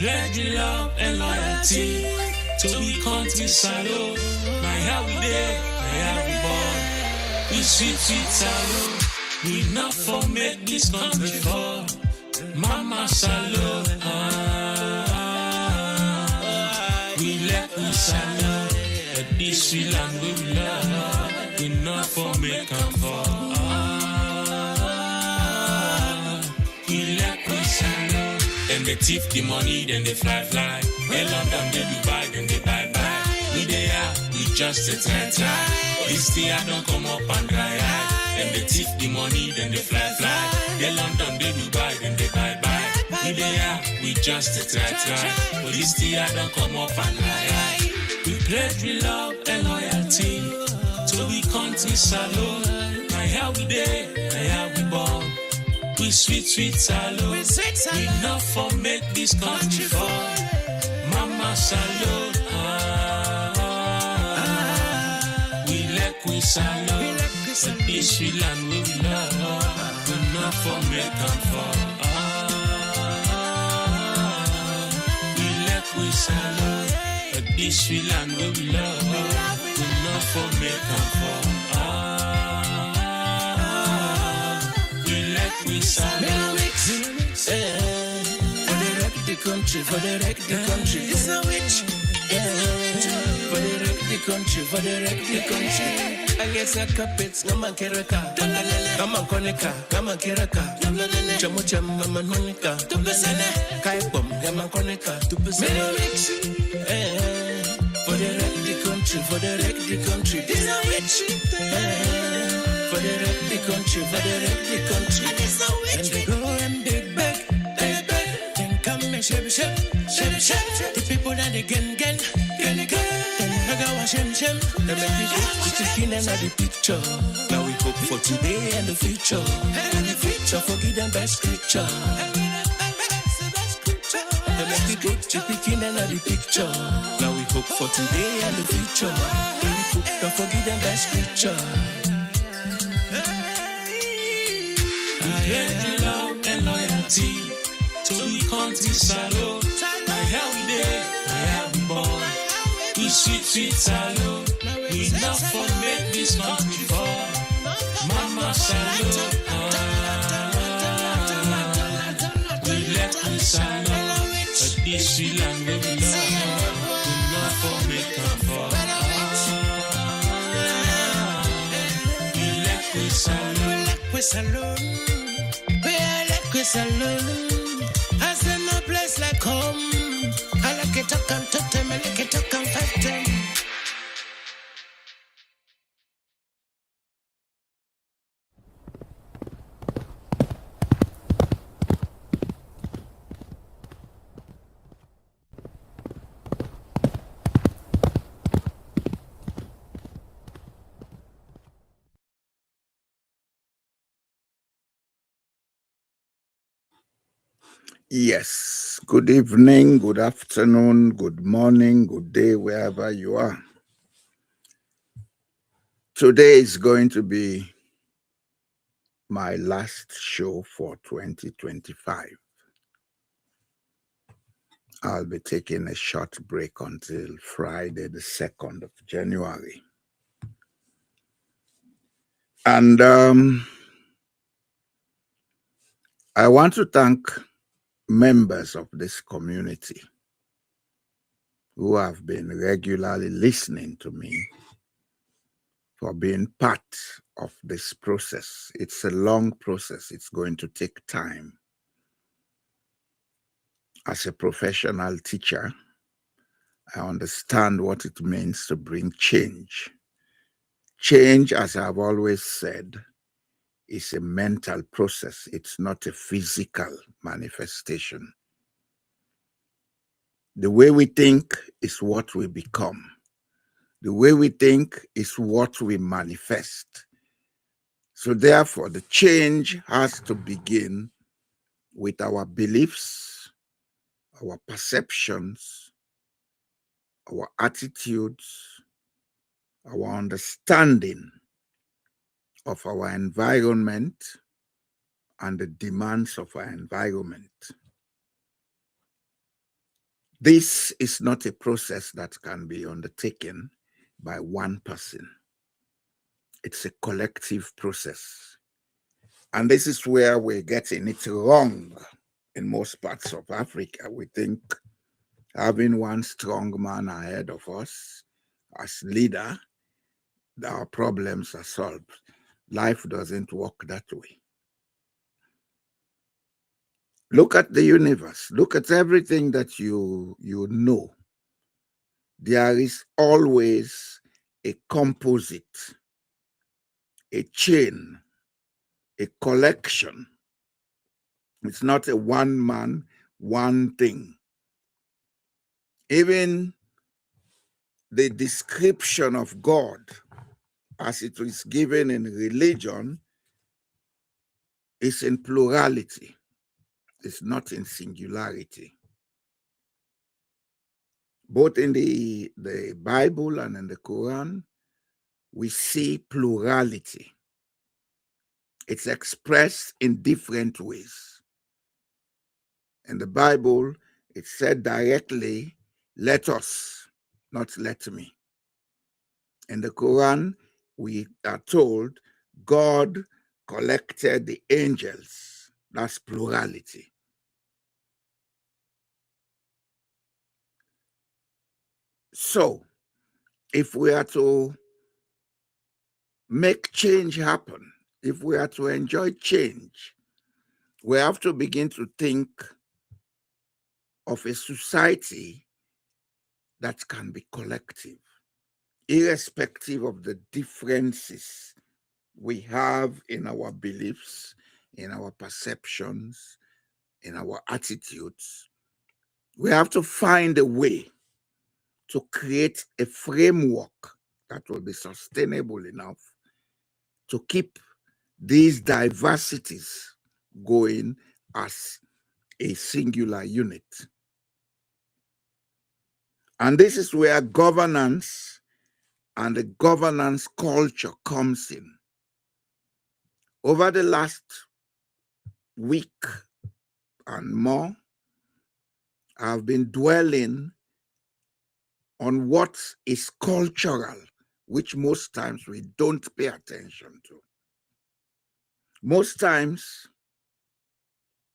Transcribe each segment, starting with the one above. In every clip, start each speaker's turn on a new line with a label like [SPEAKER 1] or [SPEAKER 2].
[SPEAKER 1] pledge love and loyalty to we country salute. My how we there, my how we born. We sweet salute. We not for make this country fall. Mama salute. We let we salute. But this we land we love. We not for make them fall. We let we salute. Then they thief the money, then they fly. They London, they Dubai, then they bye. We there, we just a try. This year don't come up and dry. Then they thief the money, then they fly. They London, they Dubai, then they bye. We there, we just a try. But this year don't come up and dry. We pledge we love and loyalty to we country salute. My how we there, my how we born. We sweet salute. We not for make this country fall. Mama salute. We let we salute. But this we land we love. We not for make them fall. We let we salute. But this we land we love. We not for make them fall. We salute. For the wreck the country. It's a witch. For the wreck the country. I guess a carpets, Gaman Keraka, Gaman Koneka, Gaman Keraka, Chamucham, Gaman Honika, Kai Bomb, Gaman Koneka, for the wreck the country, for the wreck the country. It's a witch. For the wreck the country, for the wreck the country. And they go and they beg. Then come and shake. The people that they get. Then I go and shem. They make me go to chicken and the picture. Now we hope for today and the future. Forgive them by scripture. They make me go to chicken and the picture. Now we hope for today and the future. Don't forgive them by scripture. Pledge love and loyalty to we country salute. My how we there, my how we born. We sweet salute. We not for make this country fall. Mama salute. We let we salute. But this we land we love. We not for make them fall. We let we salute. We salute. As in no place like home. I like it, I can talk them, I like it, I can fight them.
[SPEAKER 2] Yes, good evening, good afternoon, good morning, good day, wherever you are. Today is going to be my last show for 2025. I'll be taking a short break until Friday, the 2nd of January. And I want to thank members of this community who have been regularly listening to me for being part of this process. It's a long process. It's going to take time. As a professional teacher, I understand what it means to bring change. Change, as I've always said, is a mental process. It's not a physical manifestation. The way we think is what we become. The way we think is what we manifest. So therefore, the change has to begin with our beliefs, our perceptions, our attitudes, our understanding of our environment and the demands of our environment. This is not a process that can be undertaken by one person. It's a collective process. And this is where we're getting it wrong in most parts of Africa. We think having one strong man ahead of us as leader, our problems are solved. Life doesn't work that way. Look at the universe. Look at everything that you know. There is always a composite, a chain, a collection. It's not a one man, one thing. Even the description of God as it is given in religion is in plurality. It's not in singularity. Both in the Bible and in the Quran, we see plurality. It's expressed in different ways. In the Bible, it said directly, let us, not let me. In the Quran, we are told God collected the angels. That's plurality. So, if we are to make change happen, if we are to enjoy change, we have to begin to think of a society that can be collective, irrespective of the differences we have in our beliefs, in our perceptions, in our attitudes. We have to find a way to create a framework that will be sustainable enough to keep these diversities going as a singular unit. And this is where governance and the governance culture comes in. Over the last week and more, I've been dwelling on what is cultural, which most times we don't pay attention to. Most times,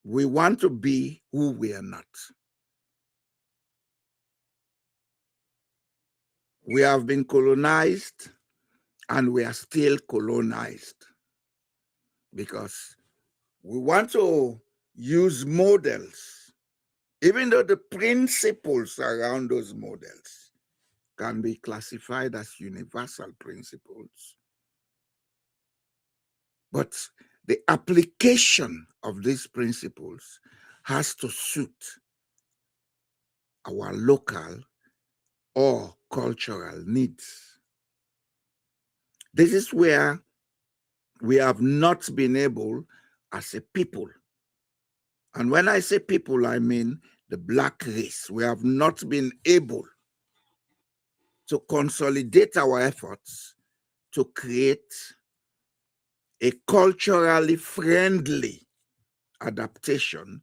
[SPEAKER 2] we want to be who we are not. We have been colonized and we are still colonized because we want to use models, even though the principles around those models can be classified as universal principles. But the application of these principles has to suit our local or cultural needs. This is where we have not been able as a people. And when I say people, I mean the Black race. We have not been able to consolidate our efforts to create a culturally friendly adaptation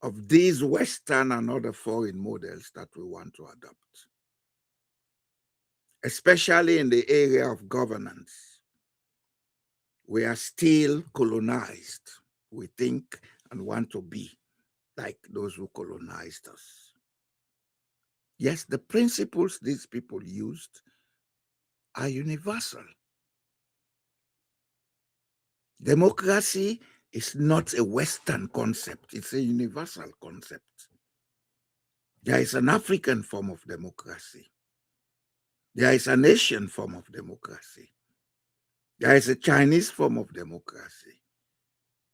[SPEAKER 2] of these Western and other foreign models that we want to adopt, especially in the area of governance. We are still colonized. We think and want to be like those who colonized us. Yes, the principles these people used are universal. Democracy is not a Western concept, it's a universal concept. There is an African form of democracy. There is an Asian form of democracy. There is a Chinese form of democracy.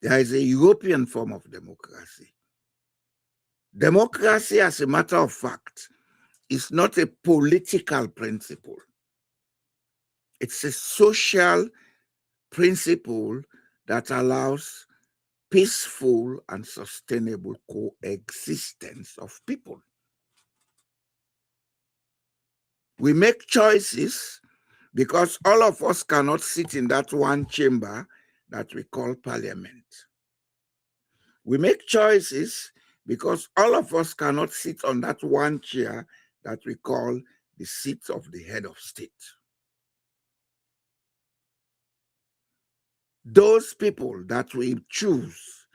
[SPEAKER 2] There is a European form of democracy. Democracy, as a matter of fact, is not a political principle. It's a social principle that allows peaceful and sustainable coexistence of people. We make choices because all of us cannot sit in that one chamber that we call parliament. We make choices because all of us cannot sit on that one chair that we call the seat of the head of state. Those people that we choose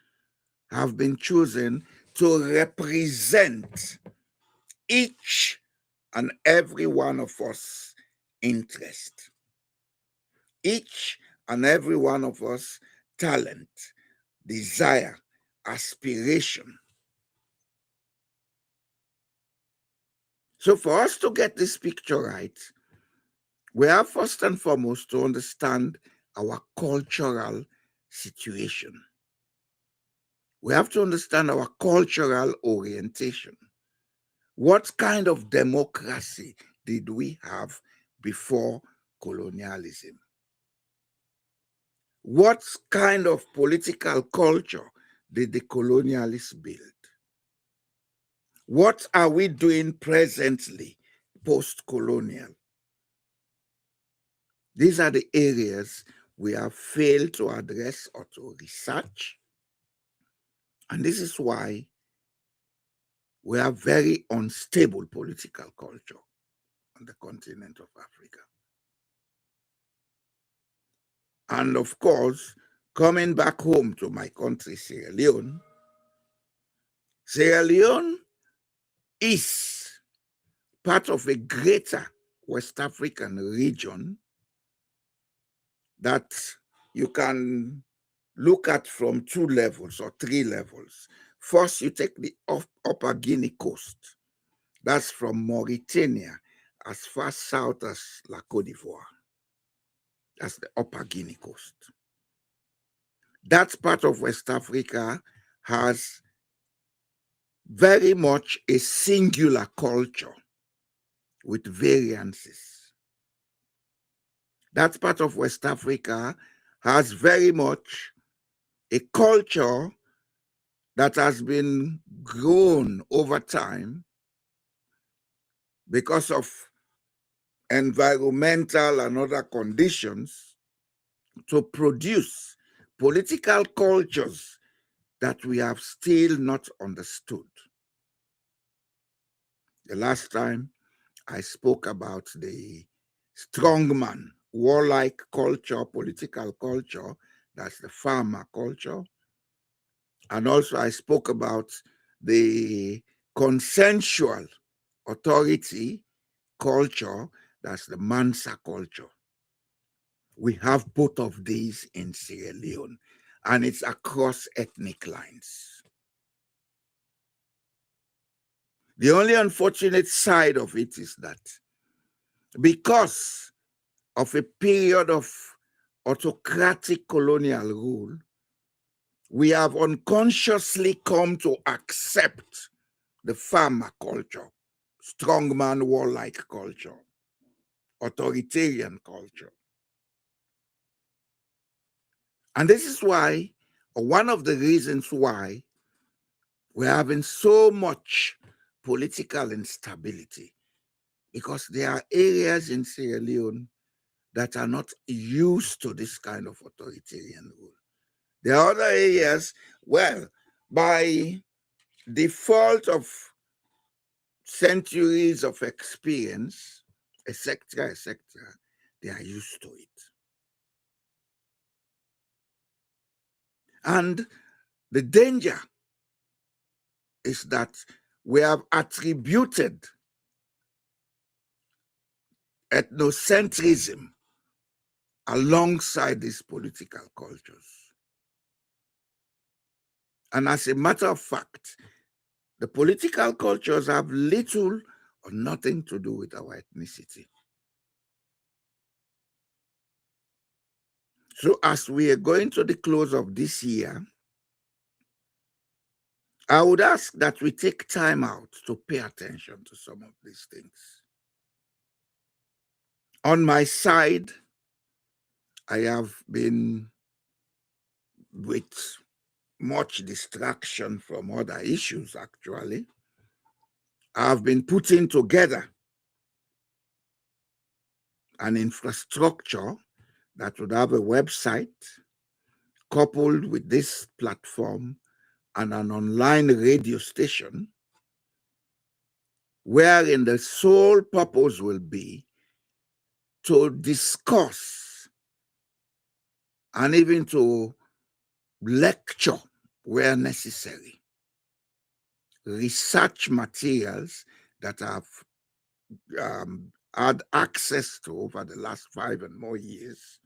[SPEAKER 2] have been chosen to represent each and every one of us interest, each and every one of us talent, desire, aspiration. So for us to get this picture right, we have first and foremost to understand our cultural situation. We have to understand our cultural orientation. What kind of democracy did we have before colonialism? What kind of political culture did the colonialists build? What are we doing presently, post-colonial? These are the areas we have failed to address or to research. And this is why we have very unstable political culture on the continent of Africa. And of course, coming back home to my country, Sierra Leone is part of a greater West African region that you can look at from two levels or three levels. First, you take the upper Guinea coast. That's from Mauritania as far south as La Côte d'Ivoire. That's the upper Guinea coast. That part of West Africa has very much a singular culture with variances. That part of West Africa has very much a culture that has been grown over time because of environmental and other conditions to produce political cultures that we have still not understood. The last time I spoke about the strongman, warlike culture, political culture, that's the Faama culture. And also I spoke about the consensual authority culture, that's the Mansa culture. We have both of these in Sierra Leone, and it's across ethnic lines. The only unfortunate side of it is that because of a period of autocratic colonial rule, we have unconsciously come to accept the Faama culture, strongman warlike culture, authoritarian culture. And this is why, or one of the reasons why, we're having so much political instability, because there are areas in Sierra Leone that are not used to this kind of authoritarian rule. There are other areas, well, by default of centuries of experience, etc., they are used to it. And the danger is that we have attributed ethnocentrism alongside these political cultures. And as a matter of fact, the political cultures have little or nothing to do with our ethnicity. So as we are going to the close of this year, I would ask that we take time out to pay attention to some of these things. On my side, I have been with much distraction from other issues, actually. I've been putting together an infrastructure that would have a website coupled with this platform and an online radio station wherein the sole purpose will be to discuss and even to lecture where necessary research materials that I've had access to over the last 5 and more years,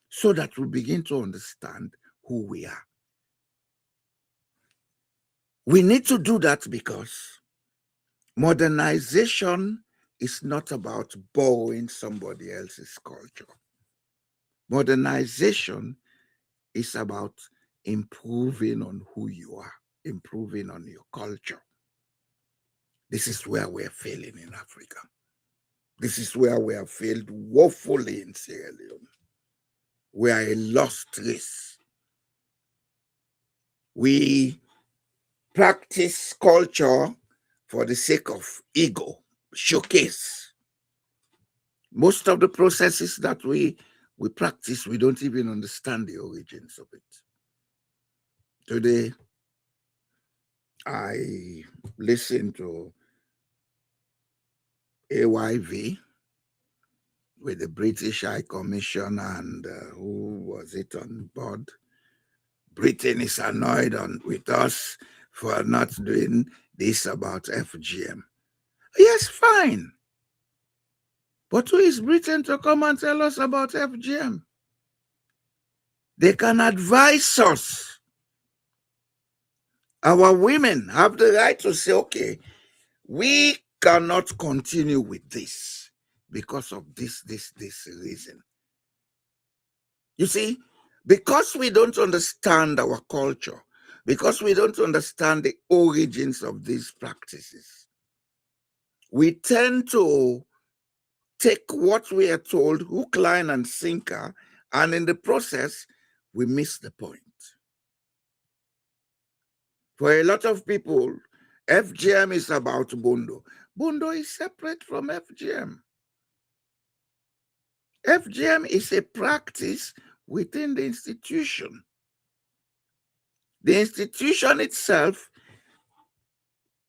[SPEAKER 2] so that we begin to understand who we are. We need to do that because modernization is not about borrowing somebody else's culture. Modernization is about improving on who you are, improving on your culture. This is where we're failing in Africa. This is where we have failed woefully in Sierra Leone. We are a lost race. We practice culture for the sake of ego, showcase. Most of the processes that we practice, we don't even understand the origins of it. Today, I listened to AYV with the British High Commission and who was it on board? Britain is annoyed with us for not doing this about FGM. Yes, fine. But who is Britain to come and tell us about FGM? They can advise us. Our women have the right to say, okay, we cannot continue with this because of this reason. You see, because we don't understand our culture, because we don't understand the origins of these practices, we tend to take what we are told, hook, line, and sinker, and in the process, we miss the point. For a lot of people, FGM is about Bondo. Bondo is separate from FGM. FGM is a practice within the institution. The institution itself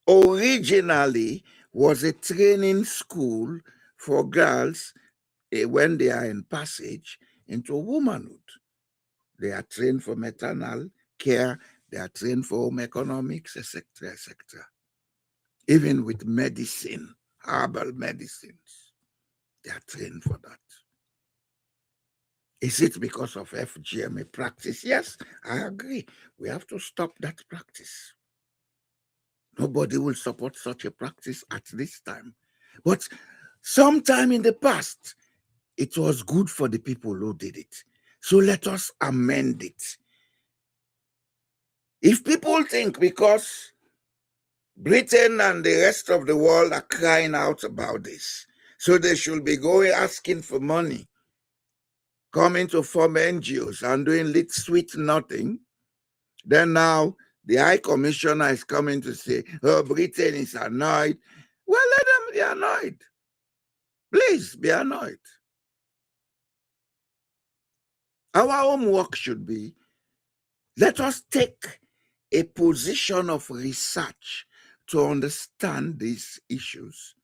[SPEAKER 2] originally was a training school for girls when they are in passage into womanhood. They are trained for maternal care, they are trained for home economics, etc., etc. Even with medicine, herbal medicines, they are trained for that. Is it because of FGM practice? Yes, I agree. We have to stop that practice. Nobody will support such a practice at this time. But sometime in the past, it was good for the people who did it. So let us amend it. If people think because Britain and the rest of the world are crying out about this, so they should be going asking for money, coming to form NGOs and doing lit sweet nothing, then now the High Commissioner is coming to say, oh, Britain is annoyed. Well, let them be annoyed. Please be annoyed. Our homework should be, let us take a position of research to understand these issues.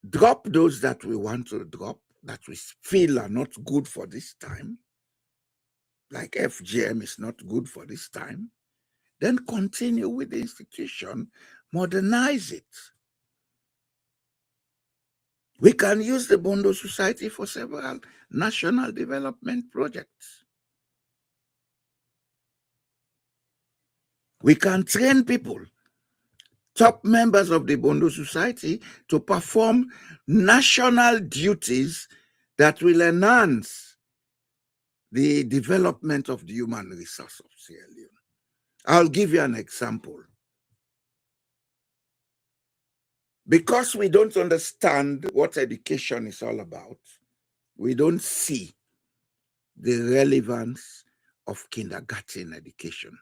[SPEAKER 2] Drop those that we want to drop, that we feel are not good for this time, like FGM is not good for this time, then continue with the institution, modernize it. We can use the Bondo Society for several national development projects. We can train people, top members of the Bondo Society, to perform national duties that will enhance the development of the human resource of Sierra Leone. I'll give you an example. Because we don't understand what education is all about, we don't see the relevance of kindergarten education.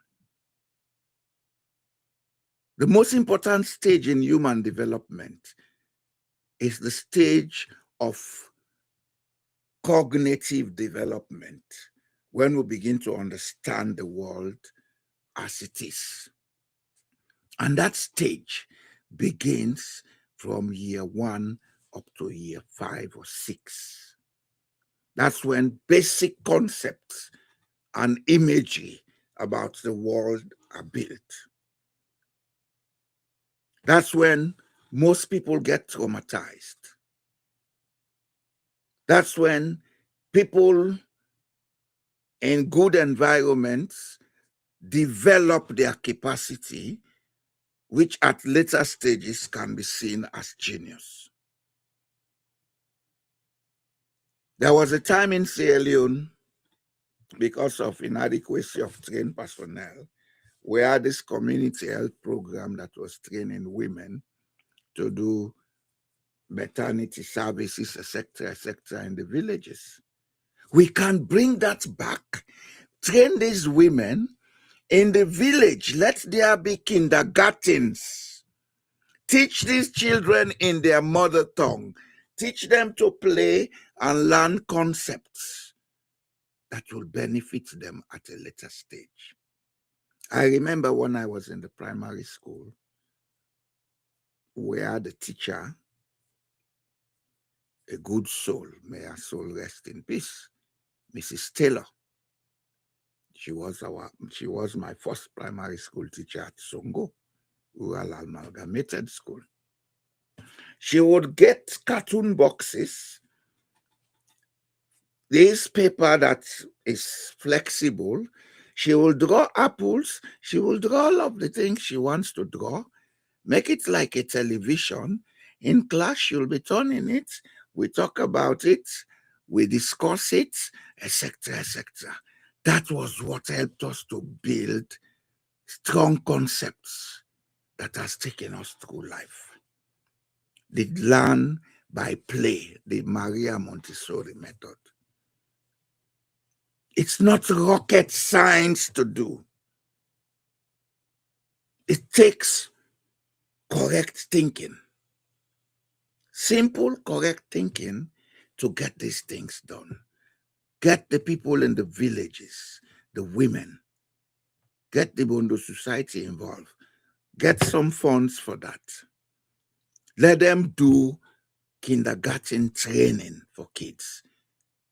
[SPEAKER 2] The most important stage in human development is the stage of cognitive development, when we begin to understand the world as it is. And that stage begins from year 1 up to year 5 or 6. That's when basic concepts and imagery about the world are built. That's when most people get traumatized. That's when people in good environments develop their capacity, which at later stages can be seen as genius. There was a time in Sierra Leone, because of inadequacy of trained personnel, we had this community health program that was training women to do maternity services, etc., in the villages. We can bring that back, train these women in the village, let there be kindergartens. Teach these children in their mother tongue. Teach them to play and learn concepts that will benefit them at a later stage. I remember when I was in the primary school, we had a teacher, a good soul, may her soul rest in peace, Mrs. Taylor. She was my first primary school teacher at Songo, Rural Amalgamated School. She would get cartoon boxes, this paper that is flexible. She will draw apples. She will draw all of the things she wants to draw, make it like a television. In class, she'll be turning it. We talk about it. We discuss it, etc., etc. That was what helped us to build strong concepts that has taken us through life. They learn by play, the Maria Montessori method. It's not rocket science to do. It takes correct thinking. Simple, correct thinking to get these things done. Get the people in the villages, the women, get the Bondo society involved. Get some funds for that. Let them do kindergarten training for kids.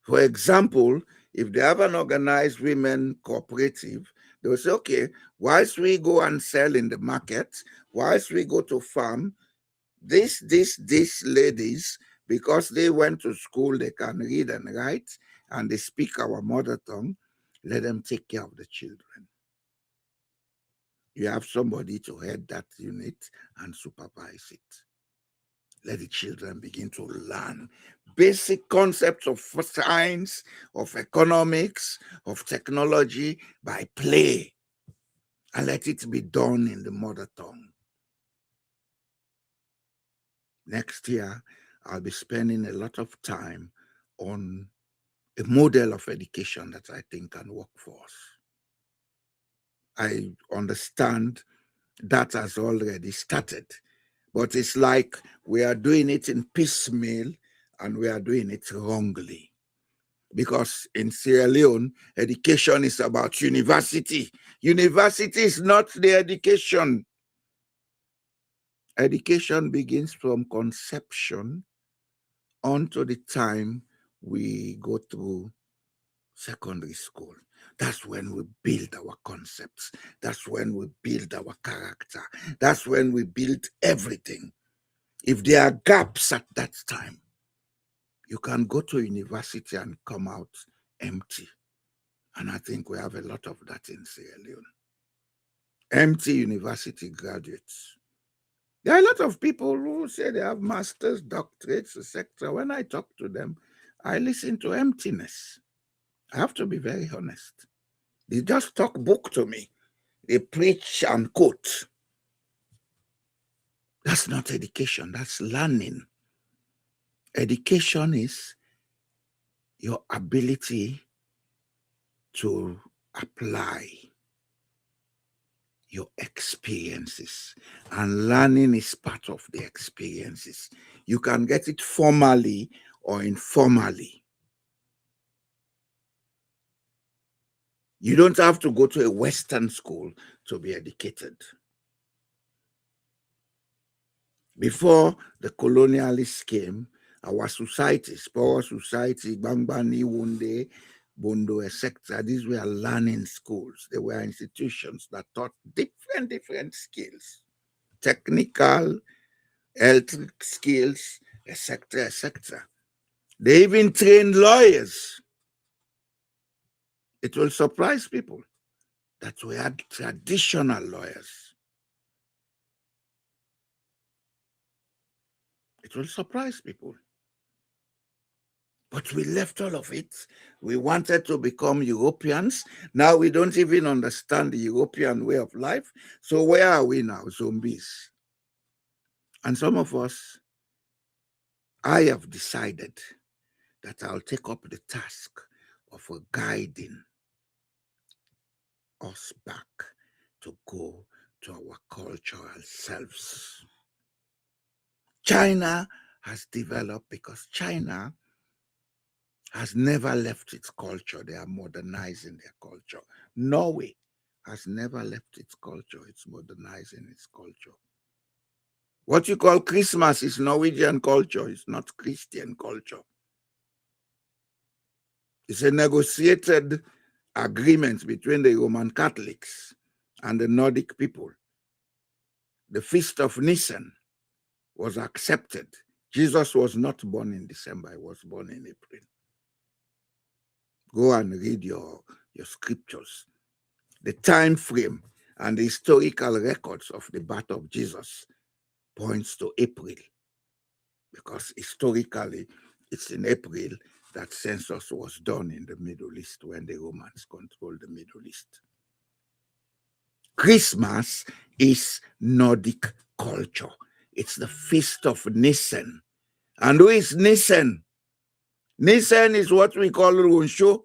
[SPEAKER 2] For example, if they have an organized women cooperative, they will say, okay, whilst we go and sell in the market, whilst we go to farm, these ladies, because they went to school, they can read and write, and they speak our mother tongue, let them take care of the children. You have somebody to head that unit and supervise it. Let the children begin to learn basic concepts of science, of economics, of technology by play, and let it be done in the mother tongue. Next year, I'll be spending a lot of time on a model of education that I think can work for us. I understand that has already started, but it's like we are doing it in piecemeal and we are doing it wrongly. Because in Sierra Leone, education is about university. University is not the education. Education begins from conception until the time we go through secondary school. That's when we build our concepts. That's when we build our character. That's when we build everything. If there are gaps at that time, you can go to university and come out empty. And I think we have a lot of that in Sierra Leone. Empty university graduates. There are a lot of people who say they have masters, doctorates, etc. When I talk to them, I listen to emptiness. I have to be very honest. They just talk book to me. They preach and quote. That's not education, that's learning. Education is your ability to apply your experiences, and learning is part of the experiences. You can get it formally or informally. You don't have to go to a Western school to be educated. Before the colonialists came, our societies, poor society, Bangbani, Wunde, Bondo, etc., these were learning schools. They were institutions that taught different skills, technical, health skills, etc., etc. They even trained lawyers. It will surprise people that we had traditional lawyers. It will surprise people. But we left all of it. We wanted to become Europeans. Now we don't even understand the European way of life. So where are we now? Zombies. And some of us, I have decided that I'll take up the task of guiding us back to go to our cultural selves. China has developed because China has never left its culture. They are modernizing their culture. Norway has never left its culture. It's modernizing its culture. What you call Christmas is Norwegian culture. It's not Christian culture. It's a negotiated agreement between the Roman Catholics and the Nordic people. The Feast of Nisan was accepted. Jesus was not born in December. He was born in April. Go and read your scriptures. The time frame and the historical records of the birth of Jesus points to April, because historically it's in April that census was done in the Middle East when the Romans controlled the Middle East. Christmas is Nordic culture. It's the Feast of Nisan. And who is Nisan? Nisan is what we call Runsho.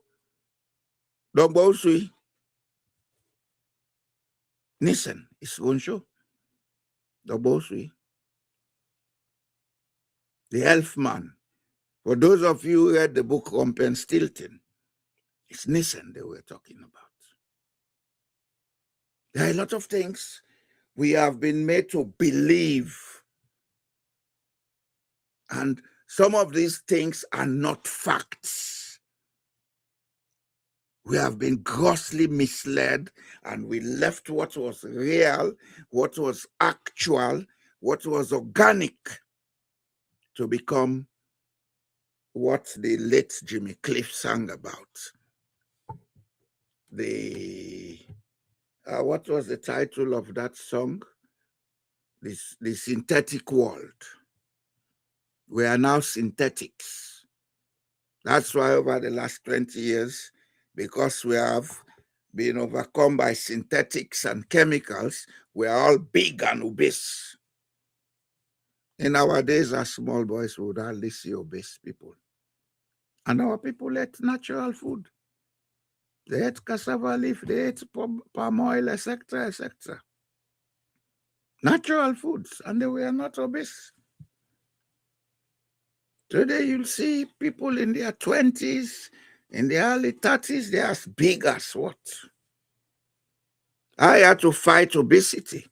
[SPEAKER 2] Dogbosui. Nisan is Runsho. Dogbosui. The elf man. For those of you who read the book Rumpelstiltskin, it's Nisan they were talking about. There are a lot of things we have been made to believe. And some of these things are not facts. We have been grossly misled, and we left what was real, what was actual, what was organic to become what the late Jimmy Cliff sang about. What was the title of that song? The synthetic world. We are now synthetics. That's why over the last 20 years, because we have been overcome by synthetics and chemicals, we are all big and obese. In our days, as small boys, we would hardly see obese people. And our people ate natural food. They ate cassava leaf, they ate palm oil, etc., etc. Natural foods, and they were not obese. Today, you'll see people in their 20s, in their early 30s, they're as big as what? I had to fight obesity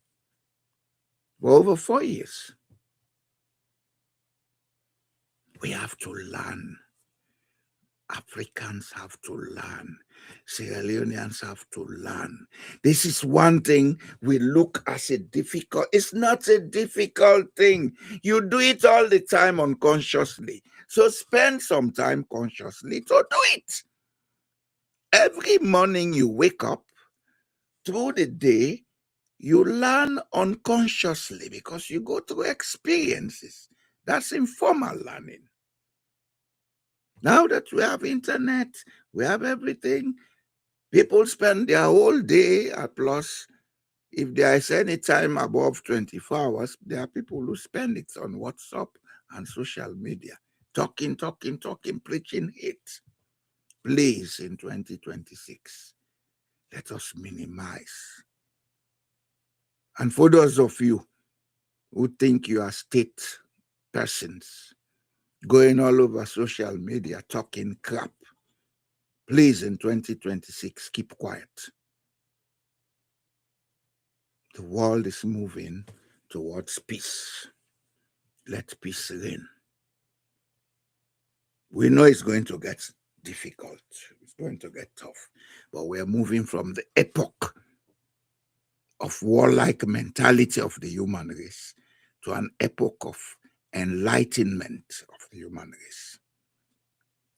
[SPEAKER 2] for over 4 years. We have to learn. Africans have to learn. Sierra Leoneans have to learn. This is one thing we look as a difficult. It's not a difficult thing. You do it all the time unconsciously. So spend some time consciously to do it. Every morning you wake up, through the day, you learn unconsciously because you go through experiences. That's informal learning. Now that we have internet, we have everything, people spend their whole day at plus. If there is any time above 24 hours, there are people who spend it on WhatsApp and social media, talking, preaching hate. Please, in 2026, let us minimize. And for those of you who think you are state persons, going all over social media talking crap, Please, in 2026, keep quiet. The world is moving towards peace. Let peace reign. We know it's going to get difficult. It's going to get tough. But we're moving from the epoch of warlike mentality of the human race to an epoch of enlightenment of the human race.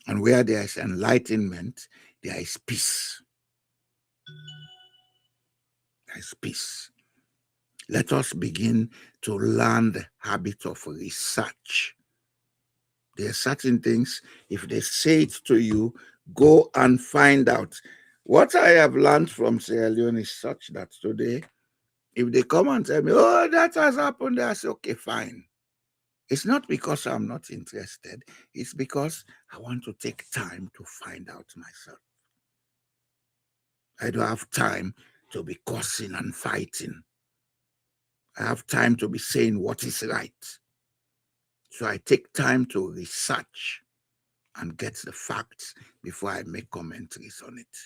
[SPEAKER 2] And where there is enlightenment, there is peace. There is peace. Let us begin to learn the habit of research. There are certain things, if they say it to you, go and find out. What I have learned from Sierra Leone is such that today, if they come and tell me, oh, that has happened, I say, okay, fine. It's not because I'm not interested. It's because I want to take time to find out myself. I don't have time to be cursing and fighting. I have time to be saying what is right. So I take time to research and get the facts before I make commentaries on it.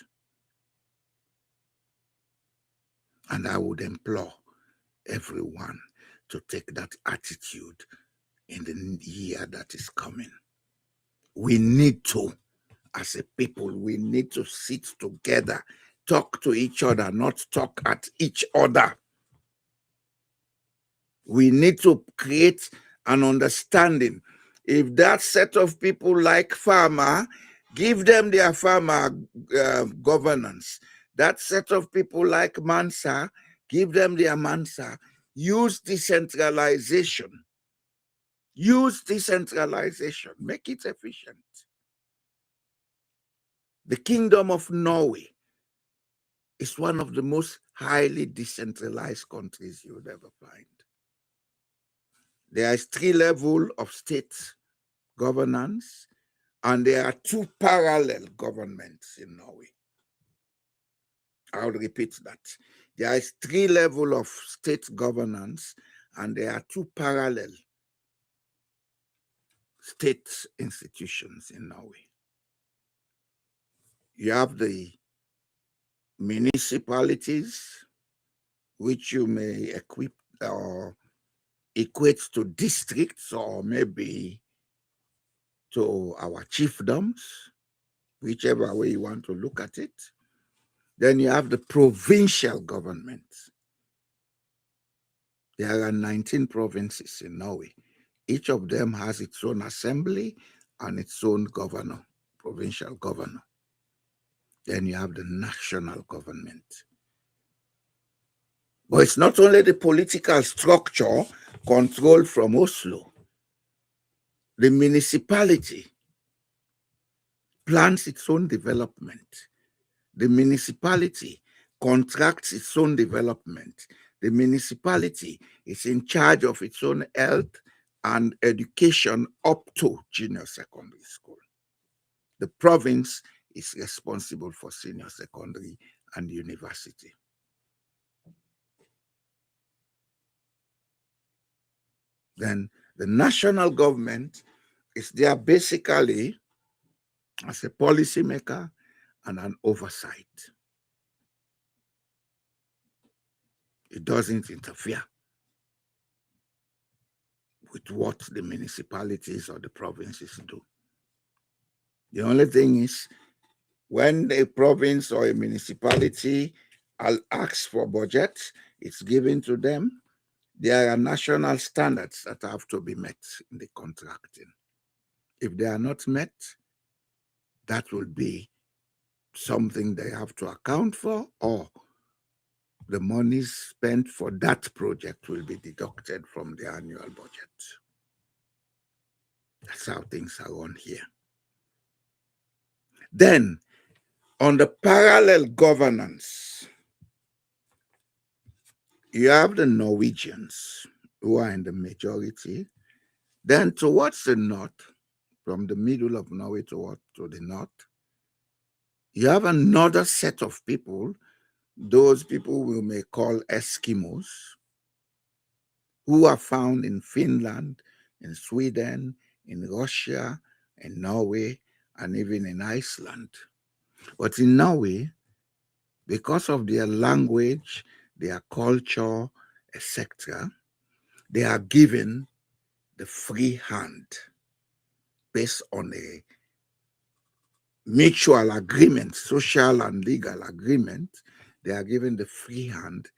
[SPEAKER 2] And I would implore everyone to take that attitude in the year that is coming. We need to, as a people, we need to sit together, talk to each other, not talk at each other. We need to create an understanding. If that set of people like Faama, give them their Faama governance. That set of people like Mansa, give them their Mansa. Use decentralization. Use decentralization. Make it efficient. The Kingdom of Norway is one of the most highly decentralized countries you would ever find. There is 3 levels of state governance, and there are 2 parallel governments in Norway. I'll repeat that. There is 3 levels of state governance, and there are 2 parallel state institutions in Norway. You have the municipalities, which you may equip or equate to districts or maybe to our chiefdoms, whichever way you want to look at it. Then you have the provincial government. There are 19 provinces in Norway. Each of them has its own assembly and its own governor, provincial governor. Then you have the national government. But it's not only the political structure controlled from Oslo. The municipality plans its own development. The municipality contracts its own development. The municipality is in charge of its own health and education up to junior secondary school. The province is responsible for senior secondary and university. Then the national government is there basically as a policymaker and an oversight. It doesn't interfere with what the municipalities or the provinces do. The only thing is, when a province or a municipality asks for budget, it's given to them. There are national standards that have to be met in the contracting. If they are not met, that will be something they have to account for, or the money spent for that project will be deducted from the annual budget. That's how things are run here. Then, on the parallel governance, you have the Norwegians who are in the majority. Then towards the north, from the middle of Norway to the north, you have another set of people, those people we may call Eskimos, who are found in Finland, in Sweden, in Russia, in Norway, and even in Iceland. But in Norway, because of their language, their culture, etc., they are given the free hand based on a mutual agreement, social and legal agreement. They are given the free hand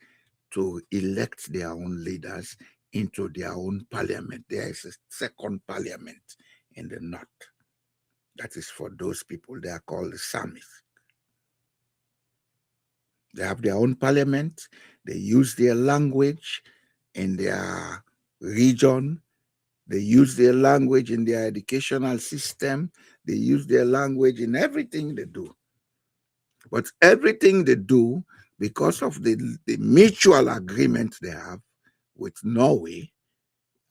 [SPEAKER 2] to elect their own leaders into their own parliament. There is a second parliament in the north. That is for those people. They are called the Samis. They have their own parliament. They use their language in their region. They use their language in their educational system. They use their language in everything they do. But everything they do, because of the mutual agreement they have with Norway,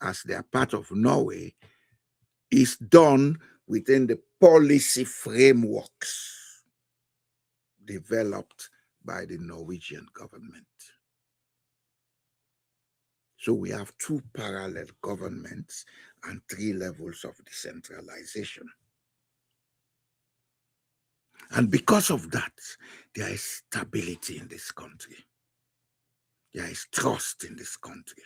[SPEAKER 2] as they are part of Norway, is done within the policy frameworks developed by the Norwegian government. So we have two parallel governments and three levels of decentralization. And because of that, there is stability in this country. There is trust in this country.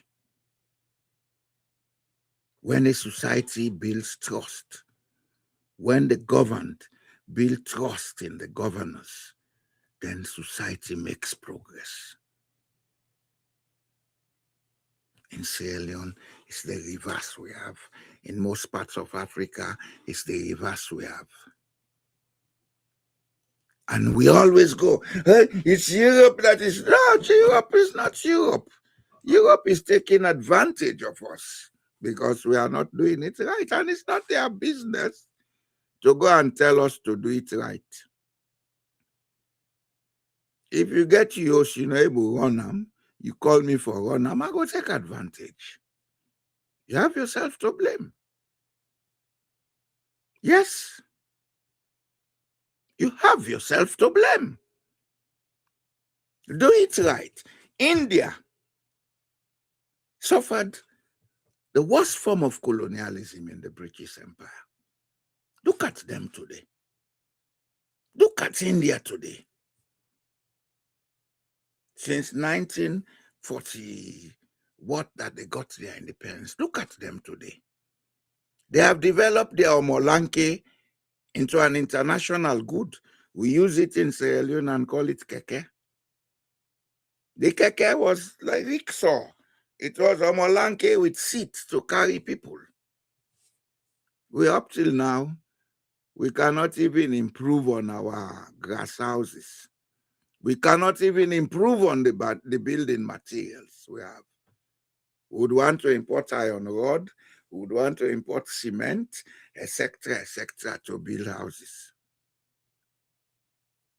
[SPEAKER 2] When a society builds trust, when the governed build trust in the governors, then society makes progress. In Sierra Leone, it's the reverse we have. In most parts of Africa, it's the reverse we have. And we always go, hey, it's Europe that is, no, Europe is not Europe. Europe is taking advantage of us because we are not doing it right. And it's not their business to go and tell us to do it right. If you get yours, you know, able to run them, you call me for run them, I go take advantage. You have yourself to blame. Yes. You have yourself to blame. Do it right. India suffered the worst form of colonialism in the British Empire. Look at them today. Look at India today. Since 1940, what that they got their independence. Look at them today. They have developed their omolanke into an international good. We use it in Sierra Leone and call it keke. The keke was like rickshaw. It was omolanke with seats to carry people. We up till now, we cannot even improve on our grass houses. We cannot even improve on the building materials we have. We would want to import iron rod, we would want to import cement, etc., to build houses.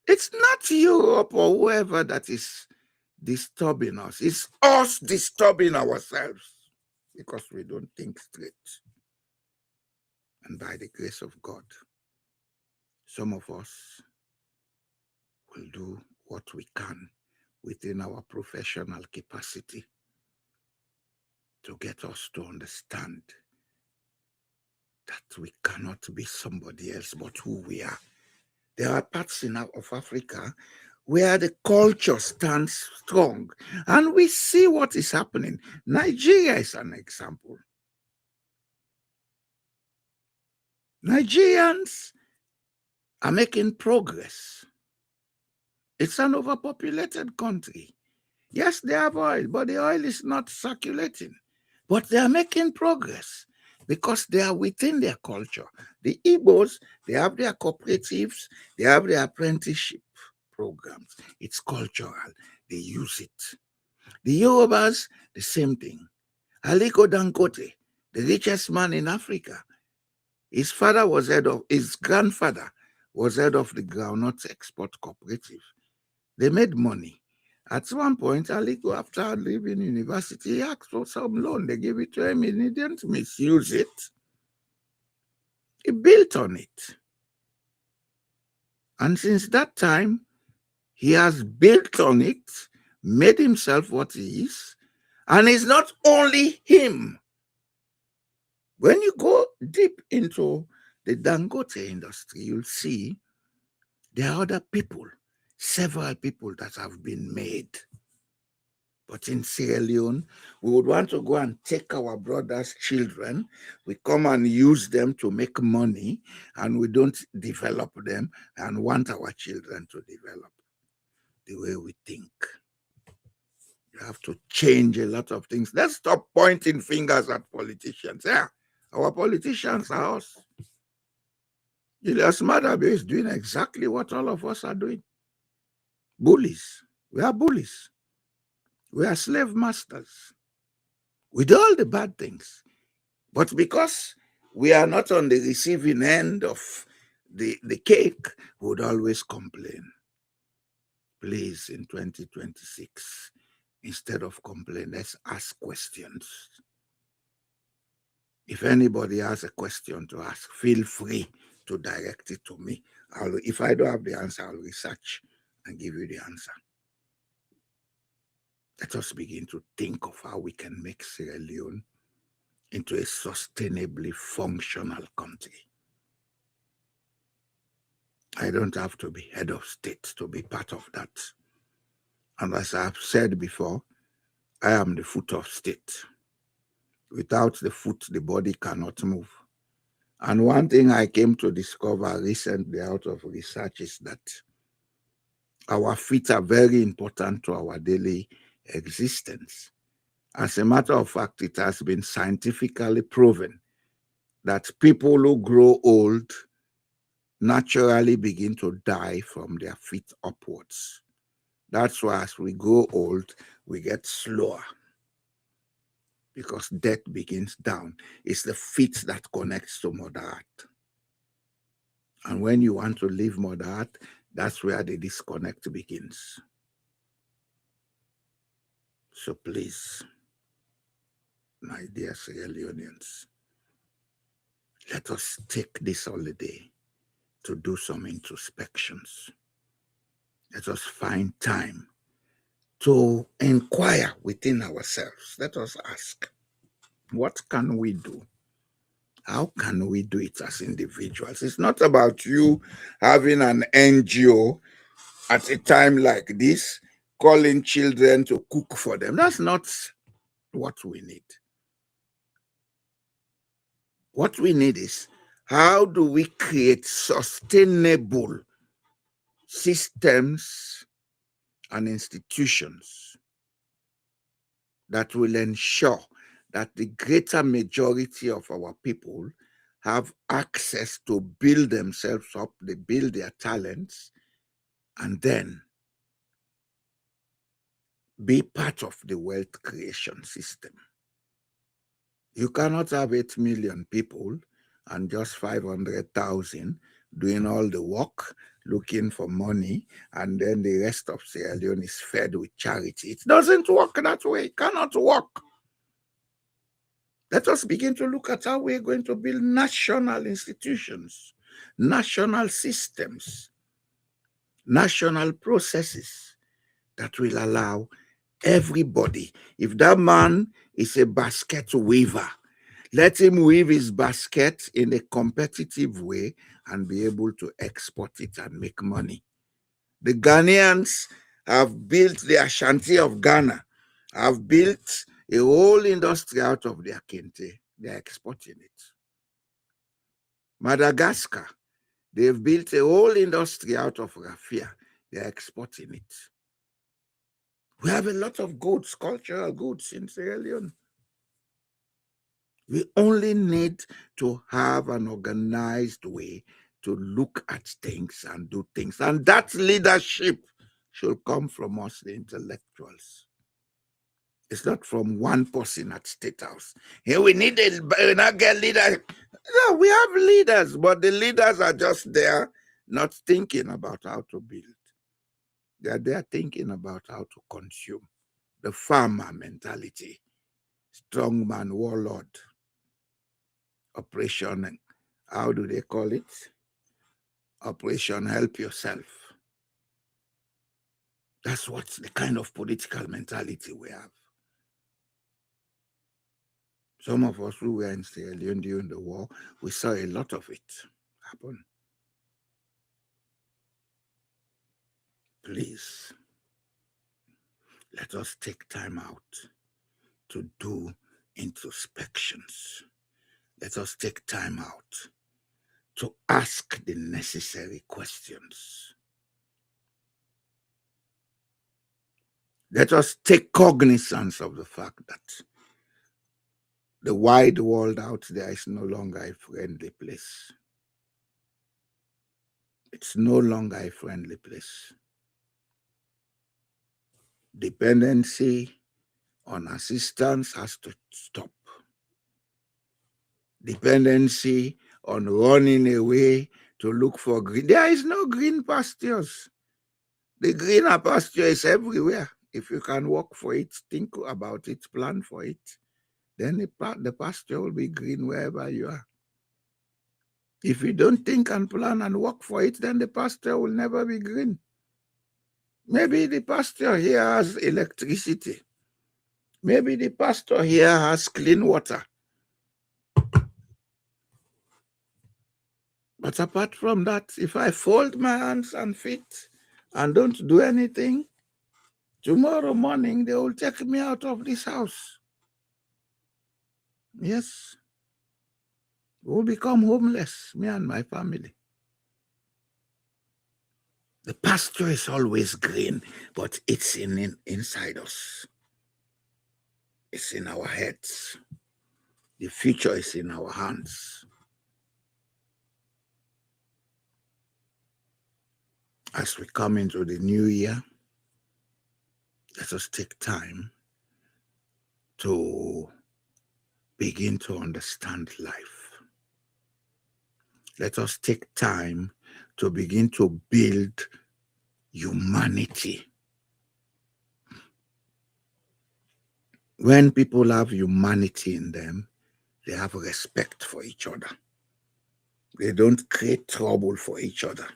[SPEAKER 2] It's not Europe or whoever that is disturbing us. It's us disturbing ourselves because we don't think straight. And by the grace of God, some of us will do what we can within our professional capacity to get us to understand that we cannot be somebody else but who we are. There are parts of Africa where the culture stands strong, and we see what is happening. Nigeria is an example. Nigerians are making progress. It's an overpopulated country. Yes, they have oil, but the oil is not circulating. But they are making progress because they are within their culture. The Igbos, they have their cooperatives, they have their apprenticeship programs. It's cultural. They use it. The Yorubas, the same thing. Aliko Dangote, the richest man in Africa, his grandfather was head of the groundnut export cooperative. They made money. At one point, Aliko, after leaving university, he asked for some loan. They gave it to him. He didn't misuse it. He built on it. And since that time, he has built on it, made himself what he is. And it's not only him. When you go deep into the Dangote industry, you'll see There are other people, several people that have been made. But in Sierra Leone, we would want to go and take our brothers' children. We come and use them to make money, and we don't develop them and want our children to develop the way we think. You have to change a lot of things. Let's stop pointing fingers at politicians. Yeah, our politicians are us. Julius Madabe is doing exactly what all of us are doing. Bullies. We are bullies. We are slave masters. We do all the bad things. But because we are not on the receiving end of the cake, we would always complain. Please, in 2026, instead of complain, let's ask questions. If anybody has a question to ask, feel free to direct it to me. If I don't have the answer, I'll research and give you the answer. Let us begin to think of how we can make Sierra Leone into a sustainably functional country. I don't have to be head of state to be part of that. And as I've said before, I am the foot of state. Without the foot, the body cannot move. And one thing I came to discover recently out of research is that our feet are very important to our daily existence. As a matter of fact, it has been scientifically proven that people who grow old naturally begin to die from their feet upwards. That's why as we grow old, we get slower because death begins down. It's the feet that connects to Mother Earth. And when you want to leave Mother Earth, that's where the disconnect begins. So please, my dear Sierra Leoneans, let us take this holiday to do some introspections. Let us find time to inquire within ourselves. Let us ask, what can we do? How can we do it as individuals? It's not about you having an NGO at a time like this, calling children to cook for them. That's not what we need. What we need is, how do we create sustainable systems and institutions that will ensure that the greater majority of our people have access to build themselves up, they build their talents, and then be part of the wealth creation system. You cannot have 8 million people and just 500,000 doing all the work, looking for money, and then the rest of Sierra Leone is fed with charity. It doesn't work that way. It cannot work. Let us begin to look at how we're going to build national institutions, national systems, national processes that will allow everybody. If that man is a basket weaver, let him weave his basket in a competitive way and be able to export it and make money. The Ghanaians have built the Ashanti of Ghana, have built a whole industry out of their kente. They're exporting it. Madagascar, they've built a whole industry out of raffia. They're exporting it. We have a lot of goods, cultural goods in Sierra Leone. We only need to have an organized way to look at things and do things. And that leadership should come from us, the intellectuals. It's not from one person at State House. Here we need a get leader. No, we have leaders, but the leaders are just there not thinking about how to build. They're there thinking about how to consume. The Faama mentality, strongman, warlord, operation, how do they call it? Operation help yourself. That's what's the kind of political mentality we have. Some of us who were in Sierra Leone during the war, we saw a lot of it happen. please, let us take time out to do introspections. Let us take time out to ask the necessary questions. Let us take cognizance of the fact that the wide world out there is no longer a friendly place. It's no longer a friendly place. Dependency on assistance has to stop. Dependency on running away to look for green. There is no green pastures. The greener pasture is everywhere. If you can work for it, think about it, plan for it, then the pasture will be green wherever you are. If you don't think and plan and work for it, then the pasture will never be green. Maybe the pasture here has electricity. Maybe the pasture here has clean water. But apart from that, if I fold my hands and feet and don't do anything, tomorrow morning they will take me out of this house. Yes. We'll become homeless, me and my family. The pasture is always green, but it's inside us. It's in our heads. The future is in our hands. As we come into the new year, let us take time to begin to understand life. Let us take time to begin to build humanity. When people have humanity in them, they have respect for each other. They don't create trouble for each other.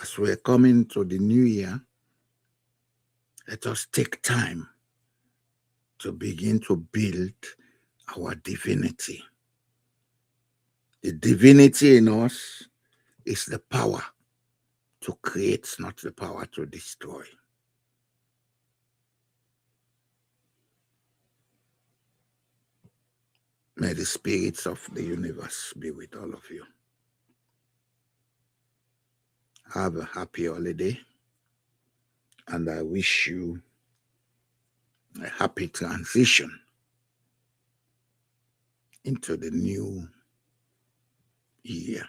[SPEAKER 2] As we're coming to the new year, let us take time to begin to build our divinity. The divinity in us is the power to create, not the power to destroy. May the spirits of the universe be with all of you. Have a happy holiday, and I wish you a happy transition into the new year,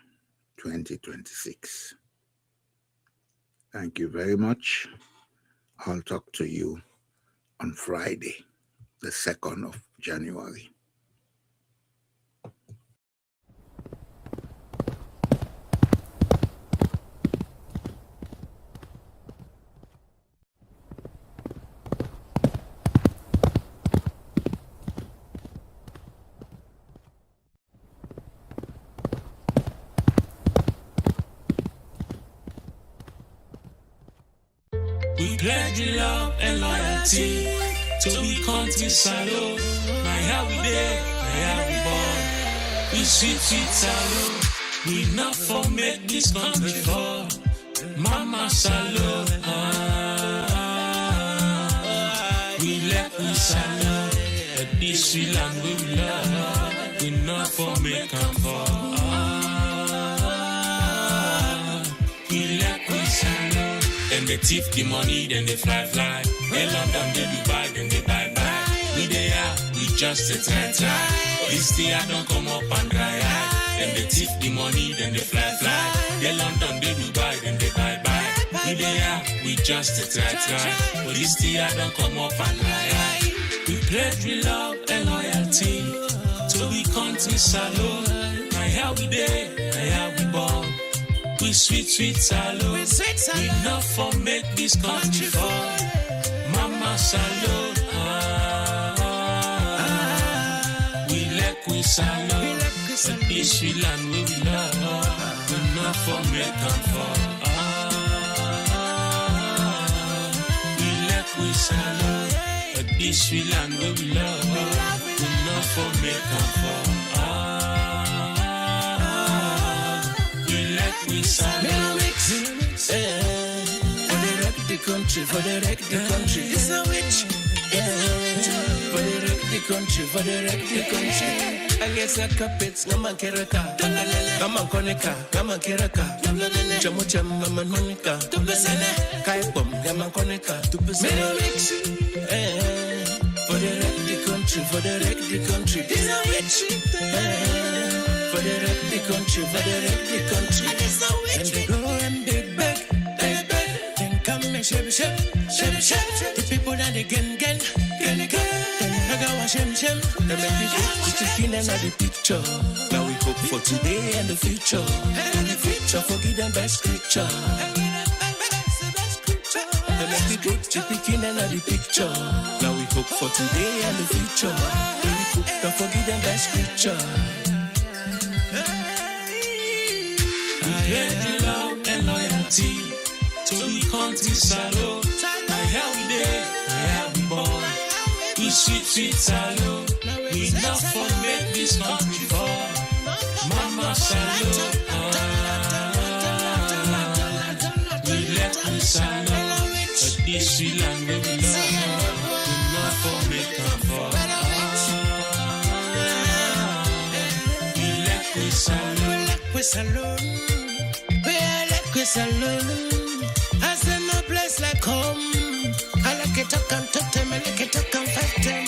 [SPEAKER 2] 2026. Thank you very much. I'll talk to you on Friday, the 2nd of January.
[SPEAKER 1] We pledge love and loyalty to be consensual. My how we there, my how we born. We sweet salute. We not for make this country for Mama Salo. We let we salute. At this sweet land we love. We not for make them for. We let we salute. Then they thief the money, then they fly. They London, they Dubai, then they buy. We there, we just a try. This year don't come up and dry. Then they thief the money, then they fly. They London, they Dubai, then they buy. We there, we just a try. This year don't come up and dry. We pledge with love and loyalty to be country salute. My how we there, my how we born. We sweet salute. We not for make this country for Mama salute. We like we salute. And this we land we love. We not for make them for. We like we salute. And this we land we love. We not for make them for. we salute.
[SPEAKER 3] For the wreck the country. It's a witch. For the wreck the country. For the wreck the country. I guess I carpets, no man kereka. Come on, Konica, come on, Kereka. Chamucham, Mama Monica. Kai Bom, Yaman Konica. For the wreck the country. For the wreck the country. It's a witch. For the wreck the country. For the wreck the country. And they go and they beg. Shep. The people that they gen. Then I go and shem. They make me put the chicken in the picture. Now we hope for today and the future. And the future, forgive them by scripture. They make me put the chicken in the picture. Now we hope for today and the future. Don't forgive them by scripture.
[SPEAKER 1] I hear the love and loyalty to the country salute. I have we there, I have we born. We sweet salute. We not for make this country fall. Mama salute. We let we salute. But this sweet land we love. We not for make them fall. We let we salute.
[SPEAKER 3] We salute. I say no place like home. I like it, I can talk to me, I like it, I can fight them.